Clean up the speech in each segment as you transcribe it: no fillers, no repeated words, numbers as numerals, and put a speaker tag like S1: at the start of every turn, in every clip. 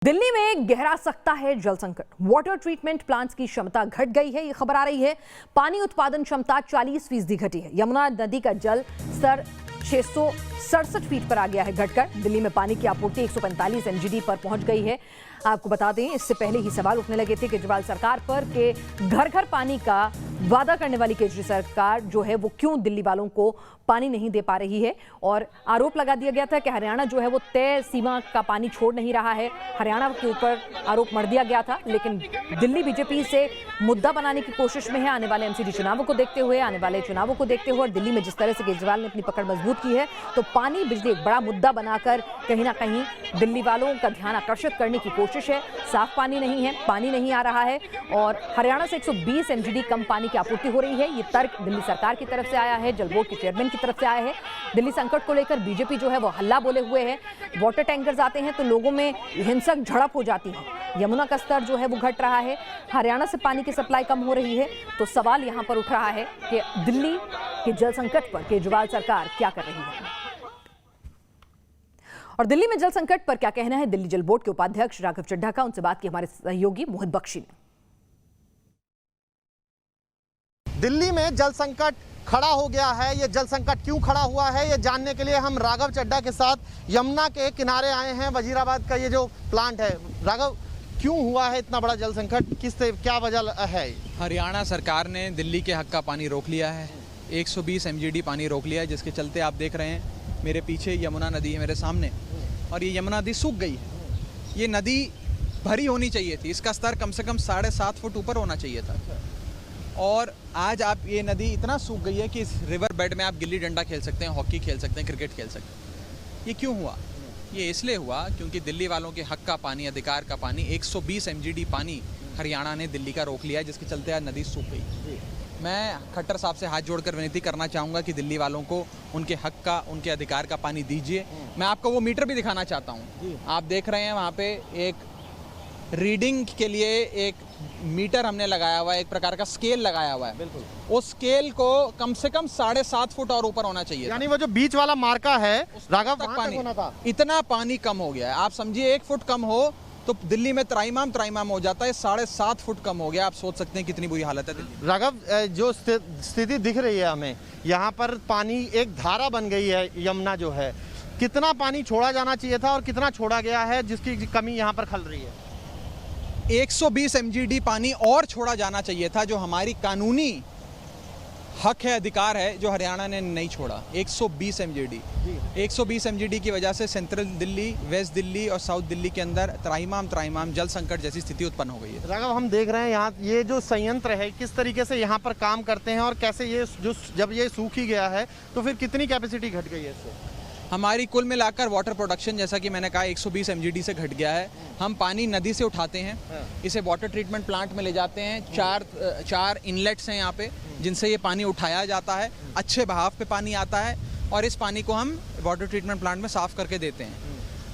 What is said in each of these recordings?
S1: दिल्ली में गहरा सकता है जल संकट। वाटर ट्रीटमेंट प्लांट्स की क्षमता घट गई है, ये खबर आ रही है। पानी उत्पादन क्षमता 40% घटी है। यमुना नदी का जल स्तर 667 फीट पर आ गया है घटकर। दिल्ली में पानी की आपूर्ति 145 MGD पर पहुंच गई है। आपको बता दें, इससे पहले ही सवाल उठने लगे थे केजरीवाल सरकार पर कि घर घर पानी का वादा करने वाली केजरीवाल सरकार जो है वो क्यों दिल्ली वालों को पानी नहीं दे पा रही है। और आरोप लगा दिया गया था कि हरियाणा जो है वो तय सीमा का पानी छोड़ नहीं रहा है। हरियाणा के ऊपर आरोप मढ़ दिया गया था, लेकिन दिल्ली बीजेपी से मुद्दा बनाने की कोशिश में है। आने वाले MCD चुनावों को देखते हुए और दिल्ली में जिस तरह से केजरीवाल ने अपनी पकड़ मजबूत की है, तो पानी बिजली एक बड़ा मुद्दा बनाकर कहीं ना कहीं दिल्ली वालों का ध्यान आकर्षित करने की कोशिश है। साफ पानी नहीं है, पानी नहीं आ रहा है और हरियाणा से 120 MGD कम पानी की आपूर्ति हो रही है। ये तर्क दिल्ली सरकार की तरफ से आया है, जल बोर्ड के चेयरमैन की तरफ से आया है। दिल्ली संकट को लेकर बीजेपी जो है वो हल्ला बोले हुए है। वाटर टैंकर्स आते हैं तो लोगों में हिंसक झड़प हो जाती है। यमुना का स्तर जो है वो घट रहा है, हरियाणा से पानी की सप्लाई कम हो रही है। तो सवाल यहां पर उठ रहा है कि दिल्ली के जल संकट पर केजरीवाल सरकार क्या कर रही है और दिल्ली में जल संकट पर क्या कहना है दिल्ली जल बोर्ड के उपाध्यक्ष राघव चड्ढा का। उनसे बात की हमारे सहयोगी मोहित बख्शी ने।
S2: दिल्ली में जल संकट खड़ा हो गया है। ये जल संकट क्यों खड़ा हुआ है, ये जानने के लिए हम राघव चड्ढा के साथ यमुना के किनारे आए हैं। वजीराबाद का ये जो प्लांट है, राघव क्यों हुआ है इतना बड़ा जल संकट, क्या वजह है?
S3: हरियाणा सरकार ने दिल्ली के हक का पानी रोक लिया है। 120 MGD पानी रोक लिया है, जिसके चलते आप देख रहे हैं मेरे पीछे यमुना नदी है मेरे सामने, और ये यमुना नदी सूख गई है। ये नदी भरी होनी चाहिए थी, इसका स्तर कम से कम 7.5 फुट ऊपर होना चाहिए था। और आज आप ये नदी इतना सूख गई है कि इस रिवर बेड में आप गिल्ली डंडा खेल सकते हैं, हॉकी खेल सकते हैं, क्रिकेट खेल सकते हैं। ये क्यों हुआ? ये इसलिए हुआ क्योंकि दिल्ली वालों के हक का पानी, अधिकार का पानी, 120 MGD पानी हरियाणा ने दिल्ली का रोक लिया है, जिसके चलते आज नदी सूख गई। मैं खट्टर साहब से हाथ जोड़कर विनती करना चाहूँगा कि दिल्ली वालों को उनके हक का, उनके अधिकार का पानी दीजिए। मैं आपको वो मीटर भी दिखाना चाहता हूँ। आप देख रहे हैं वहाँ पे एक रीडिंग के लिए एक मीटर हमने लगाया हुआ है, एक प्रकार का स्केल लगाया हुआ है। बिल्कुल। उस स्केल को कम से कम 7.5 फुट और ऊपर होना चाहिए।
S2: यानी वो जो बीच वाला मार्का है राघव,
S3: तक पानी होना था। इतना पानी कम हो गया है। आप समझिए 1 फुट कम हो तो दिल्ली में त्राईमाम हो जाता है। 7.5 फुट कम हो गया। आप सोच सकते हैं कितनी बुरी हालत है दिल्ली।
S2: राघव, जो स्थिति दिख रही है हमें, यहाँ पर पानी एक धारा बन गई है। यमुना जो है, कितना पानी छोड़ा जाना चाहिए था और कितना छोड़ा गया है, जिसकी कमी यहाँ पर खल रही है?
S3: 120 MGD पानी और छोड़ा जाना चाहिए था, जो हमारी कानूनी हक है, अधिकार है, जो हरियाणा ने नहीं छोड़ा। 120 MGD 120 MGD की वजह से सेंट्रल दिल्ली, वेस्ट दिल्ली और साउथ दिल्ली के अंदर त्राईमाम जल संकट जैसी स्थिति उत्पन्न हो गई है।
S2: राघव, हम देख रहे हैं यहाँ ये जो संयंत्र है किस तरीके से यहाँ पर काम करते हैं और कैसे ये जो जब ये सूख ही गया है तो फिर कितनी कैपेसिटी घट गई है इससे?
S3: हमारी कुल मिलाकर वाटर प्रोडक्शन, जैसा कि मैंने कहा, 120 MGD से घट गया है। हम पानी नदी से उठाते हैं, इसे वाटर ट्रीटमेंट प्लांट में ले जाते हैं। चार इनलेट्स हैं यहाँ पे, जिनसे ये पानी उठाया जाता है। अच्छे बहाव पे पानी आता है और इस पानी को हम वाटर ट्रीटमेंट प्लांट में साफ करके देते हैं।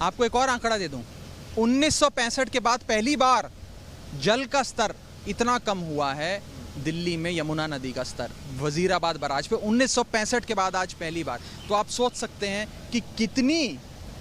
S3: आपको एक और आंकड़ा दे दूँ, 1965 के बाद पहली बार जल का स्तर इतना कम हुआ है दिल्ली में। यमुना नदी का स्तर वजीराबाद बराज पे 1965 के बाद आज पहली बार। तो आप सोच सकते हैं कि कितनी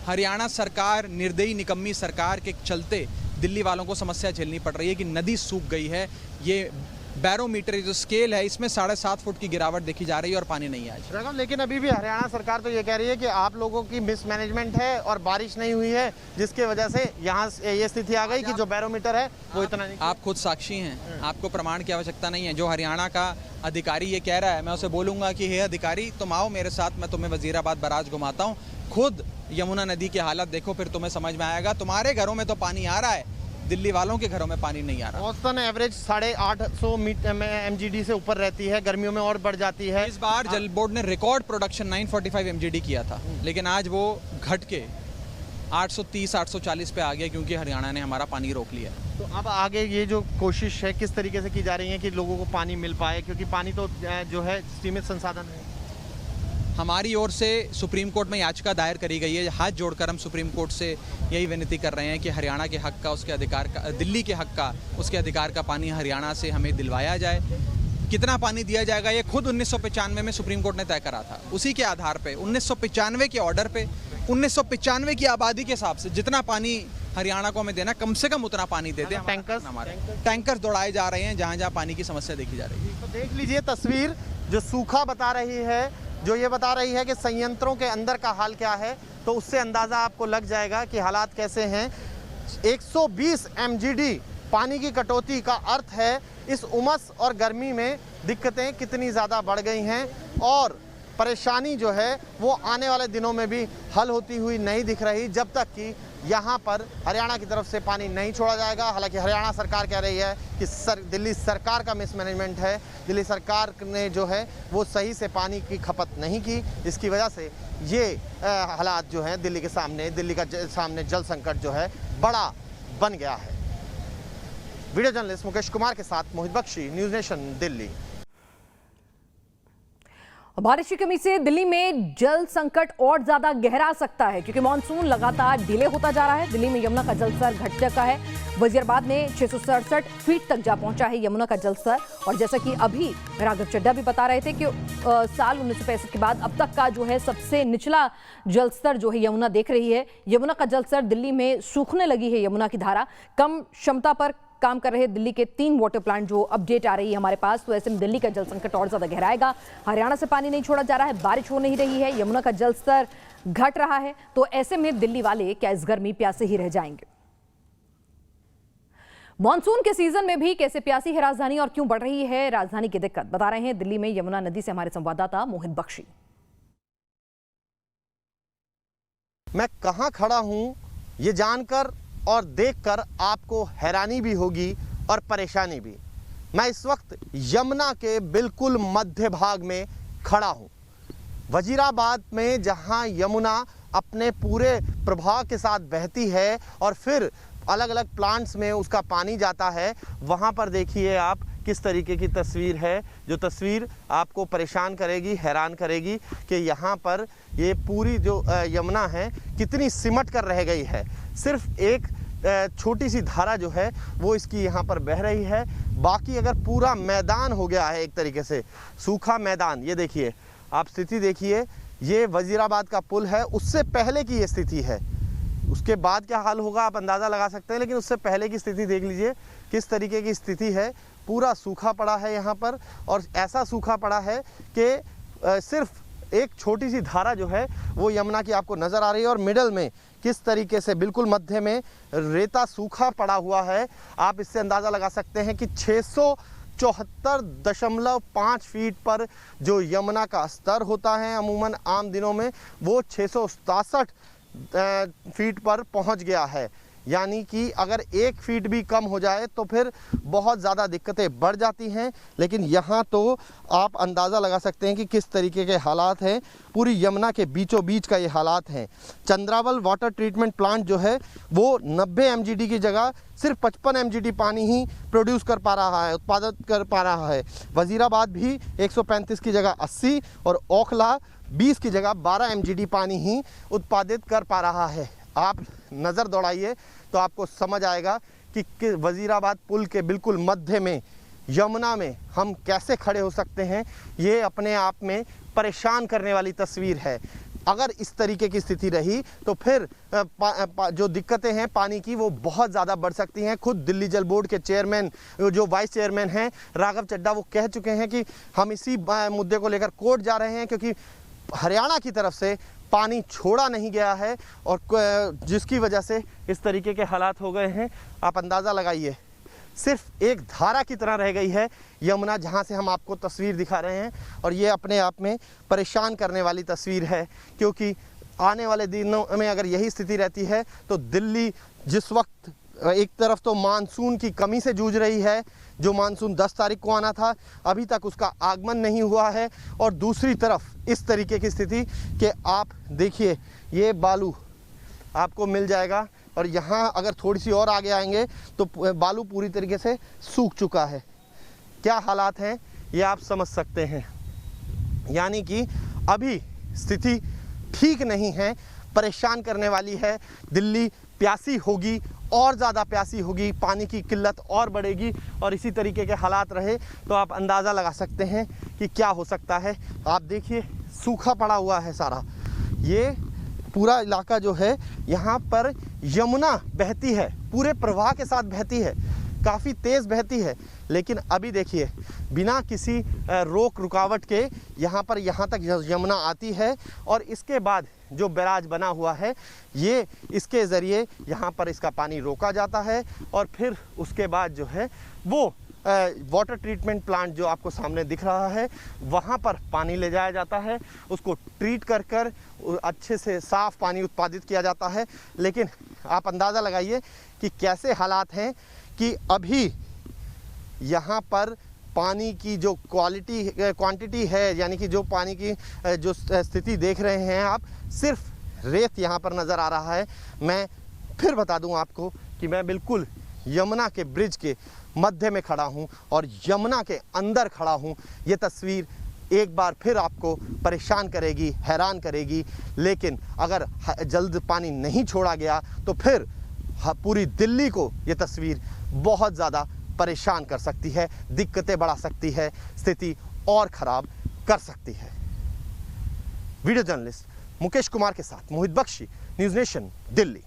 S3: हरियाणा सरकार, निर्दयी निकम्मी सरकार के चलते दिल्ली वालों को समस्या झेलनी पड़ रही है कि नदी सूख गई है। ये बैरोमीटर जो स्केल है, इसमें 7.5 फुट की गिरावट देखी जा रही है और पानी नहीं है आज।
S2: लेकिन अभी भी हरियाणा सरकार तो ये कह रही है कि आप लोगों की मिसमैनेजमेंट है और बारिश नहीं हुई है, जिसके वजह से यहाँ ये स्थिति आ गई कि जो बैरोमीटर है वो इतना नहीं।
S3: आप खुद साक्षी हैं, आपको प्रमाण की आवश्यकता नहीं है। जो हरियाणा का अधिकारी ये कह रहा है, मैं उसे बोलूँगा कि हे अधिकारी, तुम आओ मेरे साथ, मैं तुम्हें वजीराबाद बराज घुमाता हूँ। खुद यमुना नदी की हालत देखो, फिर तुम्हें समझ में आएगा। तुम्हारे घरों में तो पानी आ रहा है, दिल्ली वालों के घरों में पानी नहीं आ रहा।
S2: औसतन एवरेज 850 MGD से ऊपर रहती है, गर्मियों में और बढ़ जाती है।
S3: इस बार जल बोर्ड ने रिकॉर्ड प्रोडक्शन 945 MGD किया था, लेकिन आज वो घट के 830-840 पे आ गया, क्योंकि हरियाणा ने हमारा पानी रोक लिया।
S2: तो अब आगे ये जो कोशिश है किस तरीके से की जा रही है कि लोगों को पानी मिल पाए, क्योंकि पानी तो जो है सीमित संसाधन है।
S3: हमारी ओर से सुप्रीम कोर्ट में याचिका दायर करी गई है। हाथ जोड़कर हम सुप्रीम कोर्ट से यही विनती कर रहे हैं कि हरियाणा के हक का, उसके अधिकार का, दिल्ली के हक का, उसके अधिकार का पानी हरियाणा से हमें दिलवाया जाए। कितना पानी दिया जाएगा ये खुद 1995 में सुप्रीम कोर्ट ने तय करा था। उसी के आधार पे 1995 के ऑर्डर पे 1995 की आबादी के हिसाब से जितना पानी हरियाणा को हमें देना, कम से कम उतना पानी दे दें। टैंकर्स दौड़ाए जा रहे हैं जहाँ जहाँ पानी की समस्या देखी जा रही है।
S2: तो देख लीजिए तस्वीर जो सूखा बता रही है, जो ये बता रही है कि संयंत्रों के अंदर का हाल क्या है, तो उससे अंदाज़ा आपको लग जाएगा कि हालात कैसे हैं। 120 MGD पानी की कटौती का अर्थ है इस उमस और गर्मी में दिक्कतें कितनी ज़्यादा बढ़ गई हैं और परेशानी जो है वो आने वाले दिनों में भी हल होती हुई नहीं दिख रही जब तक कि यहाँ पर हरियाणा की तरफ से पानी नहीं छोड़ा जाएगा। हालांकि हरियाणा सरकार कह रही है कि दिल्ली सरकार का मिसमैनेजमेंट है, दिल्ली सरकार ने जो है वो सही से पानी की खपत नहीं की, इसकी वजह से ये हालात जो हैं दिल्ली का सामने जल संकट जो है बड़ा बन गया है। वीडियो जर्नलिस्ट मुकेश कुमार के साथ मोहित बख्शी, न्यूज़ नेशन, दिल्ली।
S1: बारिश की कमी से दिल्ली में जल संकट और ज्यादा गहरा सकता है क्योंकि मानसून लगातार डिले होता जा रहा है। दिल्ली में यमुना का जलस्तर घट चुका है। वजीराबाद में 667 फीट तक जा पहुंचा है यमुना का जलस्तर। और जैसा कि अभी राघव चड्ढा भी बता रहे थे कि साल 1965 के बाद अब तक का जो है सबसे निचला जलस्तर जो है यमुना देख रही है। यमुना का जलस्तर दिल्ली में सूखने लगी है यमुना की धारा। कम क्षमता पर काम कर रहे दिल्ली के 3 वाटर प्लांट जो अपडेट आ रही है हमारे पास, तो ऐसे में दिल्ली का जल संकट और ज्यादा गहराएगा। हरियाणा से पानी नहीं छोड़ा जा रहा है, बारिश हो नहीं रही है, यमुना का जल स्तर घट रहा है, तो ऐसे में दिल्ली वाले क्या इस गर्मी प्यासे ही रह जाएंगे? मॉनसून के सीजन में भी कैसे प्यासी है राजधानी और क्यों बढ़ रही है राजधानी की दिक्कत, बता रहे हैं दिल्ली में यमुना नदी से हमारे संवाददाता मोहित बख्शी।
S2: मैं कहां खड़ा हूं ये जानकर और देखकर आपको हैरानी भी होगी और परेशानी भी। मैं इस वक्त यमुना के बिल्कुल मध्य भाग में खड़ा हूं। वजीराबाद में जहां यमुना अपने पूरे प्रवाह के साथ बहती है और फिर अलग अलग प्लांट्स में उसका पानी जाता है, वहां पर देखिए आप किस तरीके की तस्वीर है, जो तस्वीर आपको परेशान करेगी, हैरान करेगी कि यहाँ पर ये पूरी जो यमुना है कितनी सिमट कर रह गई है। सिर्फ एक छोटी सी धारा जो है वो इसकी यहाँ पर बह रही है, बाकी अगर पूरा मैदान हो गया है एक तरीके से सूखा मैदान। ये देखिए आप स्थिति देखिए, ये वजीराबाद का पुल है, उससे पहले की ये स्थिति है। उसके बाद क्या हाल होगा आप अंदाज़ा लगा सकते हैं, लेकिन उससे पहले की स्थिति देख लीजिए किस तरीके की स्थिति है। पूरा सूखा पड़ा है यहाँ पर और ऐसा सूखा पड़ा है कि सिर्फ एक छोटी सी धारा जो है वो यमुना की आपको नज़र आ रही है और मिडल में किस तरीके से बिल्कुल मध्य में रेता सूखा पड़ा हुआ है। आप इससे अंदाज़ा लगा सकते हैं कि 674.5 फीट पर जो यमुना का स्तर होता है अमूमन आम दिनों में, वो 667 फीट पर पहुंच गया है। यानी कि अगर 1 फीट भी कम हो जाए तो फिर बहुत ज़्यादा दिक्कतें बढ़ जाती हैं। लेकिन यहाँ तो आप अंदाज़ा लगा सकते हैं कि किस तरीके के हालात हैं। पूरी यमुना के बीचों बीच का ये हालात हैं। चंद्रावल वाटर ट्रीटमेंट प्लांट जो है वो 90 MGD की जगह सिर्फ 55 MGD पानी ही प्रोड्यूस कर पा रहा है, उत्पादित कर पा रहा है। वजीराबाद भी 135 की जगह 80 और ओखला 20 की जगह 12 MGD पानी ही उत्पादित कर पा रहा है। आप नज़र दौड़ाइए तो आपको समझ आएगा कि वजीराबाद पुल के बिल्कुल मध्य में यमुना में हम कैसे खड़े हो सकते हैं। ये अपने आप में परेशान करने वाली तस्वीर है। अगर इस तरीके की स्थिति रही तो फिर जो दिक्कतें हैं पानी की वो बहुत ज़्यादा बढ़ सकती हैं। खुद दिल्ली जल बोर्ड के चेयरमैन जो वाइस चेयरमैन हैं राघव चड्ढा, वो कह चुके हैं कि हम इसी मुद्दे को लेकर कोर्ट जा रहे हैं क्योंकि हरियाणा की तरफ से पानी छोड़ा नहीं गया है और जिसकी वजह से इस तरीके के हालात हो गए हैं। आप अंदाज़ा लगाइए, सिर्फ एक धारा की तरह रह गई है यमुना, जहां से हम आपको तस्वीर दिखा रहे हैं। और ये अपने आप में परेशान करने वाली तस्वीर है क्योंकि आने वाले दिनों में अगर यही स्थिति रहती है तो दिल्ली जिस वक्त एक तरफ तो मानसून की कमी से जूझ रही है, जो मानसून 10 तारीख को आना था अभी तक उसका आगमन नहीं हुआ है, और दूसरी तरफ इस तरीके की स्थिति कि आप देखिए ये बालू आपको मिल जाएगा और यहाँ अगर थोड़ी सी और आगे आएंगे तो बालू पूरी तरीके से सूख चुका है। क्या हालात हैं ये आप समझ सकते हैं। यानी कि अभी स्थिति ठीक नहीं है, परेशान करने वाली है। दिल्ली प्यासी होगी, और ज़्यादा प्यासी होगी, पानी की किल्लत और बढ़ेगी और इसी तरीके के हालात रहे तो आप अंदाज़ा लगा सकते हैं कि क्या हो सकता है। आप देखिए सूखा पड़ा हुआ है सारा, ये पूरा इलाका जो है यहाँ पर यमुना बहती है, पूरे प्रवाह के साथ बहती है, काफ़ी तेज़ बहती है। लेकिन अभी देखिए बिना किसी रोक रुकावट के यहाँ तक यमुना आती है और इसके बाद जो बैराज बना हुआ है ये इसके ज़रिए यहाँ पर इसका पानी रोका जाता है और फिर उसके बाद जो है वो वाटर ट्रीटमेंट प्लांट जो आपको सामने दिख रहा है वहाँ पर पानी ले जाया जाता है, उसको ट्रीट कर अच्छे से साफ़ पानी उत्पादित किया जाता है। लेकिन आप अंदाज़ा लगाइए कि कैसे हालात हैं कि अभी यहाँ पर पानी की जो क्वांटिटी है, यानी कि जो पानी की जो स्थिति देख रहे हैं आप, सिर्फ रेत यहाँ पर नज़र आ रहा है। मैं फिर बता दूँ आपको कि मैं बिल्कुल यमुना के ब्रिज के मध्य में खड़ा हूँ और यमुना के अंदर खड़ा हूँ। ये तस्वीर एक बार फिर आपको परेशान करेगी, हैरान करेगी। लेकिन अगर जल्द पानी नहीं छोड़ा गया तो फिर पूरी दिल्ली को ये तस्वीर बहुत ज़्यादा परेशान कर सकती है, दिक्कतें बढ़ा सकती है, स्थिति और ख़राब कर सकती है। वीडियो जर्नलिस्ट मुकेश कुमार के साथ मोहित बख्शी, न्यूज़ नेशन, दिल्ली।